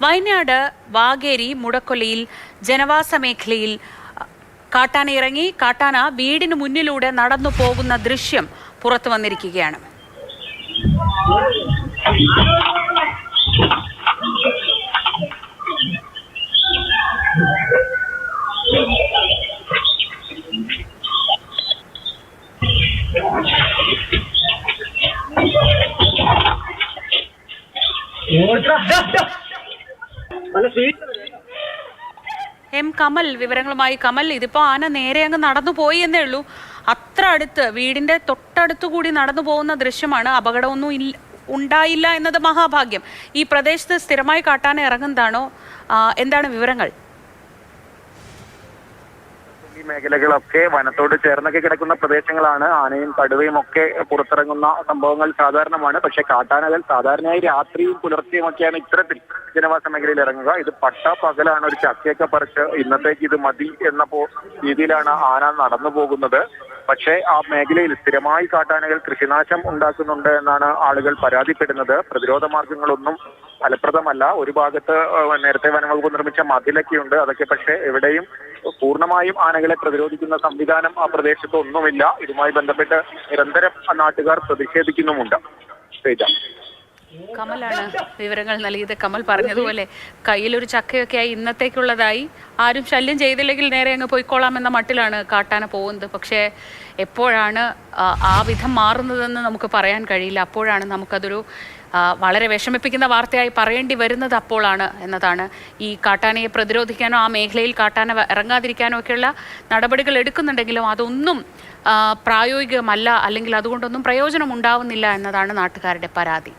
വയനാട് വാഗേരി മുടക്കൊല്ലിയിൽ ജനവാസ മേഖലയിൽ കാട്ടാന ഇറങ്ങി. കാട്ടാന വീടിന് മുന്നിലൂടെ നടന്നു പോകുന്ന ദൃശ്യം പുറത്തു വന്നിരിക്കുകയാണ്. എം കമൽ വിവരങ്ങളുമായി. കമൽ, ഇതിപ്പോ ആന നേരെ അങ്ങ് നടന്നു പോയി എന്നേ ഉള്ളൂ. അത്ര അടുത്ത്, വീടിന്റെ തൊട്ടടുത്തു കൂടി നടന്നു പോകുന്ന ദൃശ്യമാണ്. അപകടമൊന്നും ഉണ്ടായില്ല എന്നത് മഹാഭാഗ്യം. ഈ പ്രദേശത്ത് സ്ഥിരമായി കാട്ടാന ഇറങ്ങുന്നതാണോ? എന്താണ് വിവരങ്ങൾ? ഈ മേഖലകളൊക്കെ വനത്തോട് ചേർന്നൊക്കെ കിടക്കുന്ന പ്രദേശങ്ങളാണ്. ആനയും കടുവയും ഒക്കെ പുറത്തിറങ്ങുന്ന സംഭവങ്ങൾ സാധാരണമാണ്. പക്ഷെ കാട്ടാനകൾ സാധാരണയായി രാത്രിയും പുലർച്ചെയും ഒക്കെയാണ് ഇത്തരത്തിൽ ജനവാസ മേഖലയിൽ ഇറങ്ങുക. ഇത് പകലാണ്. ഒരു ചക്കയൊക്കെ പറിച്ച് ഇന്നത്തേക്ക് ഇത് മതി എന്ന രീതിയിലാണ് ആന നടന്നു പോകുന്നത്. പക്ഷേ ആ മേഖലയിൽ സ്ഥിരമായി കാട്ടാനകൾ കൃഷിനാശം ഉണ്ടാക്കുന്നുണ്ട് എന്നാണ് ആളുകൾ പരാതിപ്പെടുന്നത്. പ്രതിരോധ മാർഗങ്ങളൊന്നും ഫലപ്രദമല്ല. ഒരു ഭാഗത്ത് നേരത്തെ വനംവകുപ്പ് നിർമ്മിച്ച മതിലൊക്കെയുണ്ട്. അതൊക്കെ പക്ഷേ എവിടെയും പൂർണ്ണമായും ആനകളെ പ്രതിരോധിക്കുന്ന സംവിധാനം ആ പ്രദേശത്ത് ഒന്നുമില്ല. ഇതുമായി ബന്ധപ്പെട്ട് നിരന്തരം നാട്ടുകാർ പ്രതിഷേധിക്കുന്നുമുണ്ട്. കമലാണ് വിവരങ്ങൾ നൽകിയത്. കമൽ പറഞ്ഞതുപോലെ കയ്യിലൊരു ചക്കയൊക്കെയായി ഇന്നത്തേക്കുള്ളതായി ആരും ശല്യം ചെയ്തില്ലെങ്കിൽ നേരെ അങ്ങ് പോയിക്കോളാമെന്ന മട്ടിലാണ് കാട്ടാന പോകുന്നത്. പക്ഷേ എപ്പോഴാണ് ആ വിധം മാറുന്നതെന്ന് നമുക്ക് പറയാൻ കഴിയില്ല. അപ്പോഴാണ് നമുക്കതൊരു വളരെ വിഷമിപ്പിക്കുന്ന വാർത്തയായി പറയേണ്ടി വരുന്നത് അപ്പോഴാണ് എന്നതാണ്. ഈ കാട്ടാനയെ പ്രതിരോധിക്കാനോ ആ മേഖലയിൽ കാട്ടാന ഇറങ്ങാതിരിക്കാനോ ഒക്കെയുള്ള നടപടികൾ എടുക്കുന്നുണ്ടെങ്കിലും അതൊന്നും പ്രായോഗികമല്ല, അല്ലെങ്കിൽ അതുകൊണ്ടൊന്നും പ്രയോജനം ഉണ്ടാവുന്നില്ല എന്നതാണ് നാട്ടുകാരുടെ പരാതി.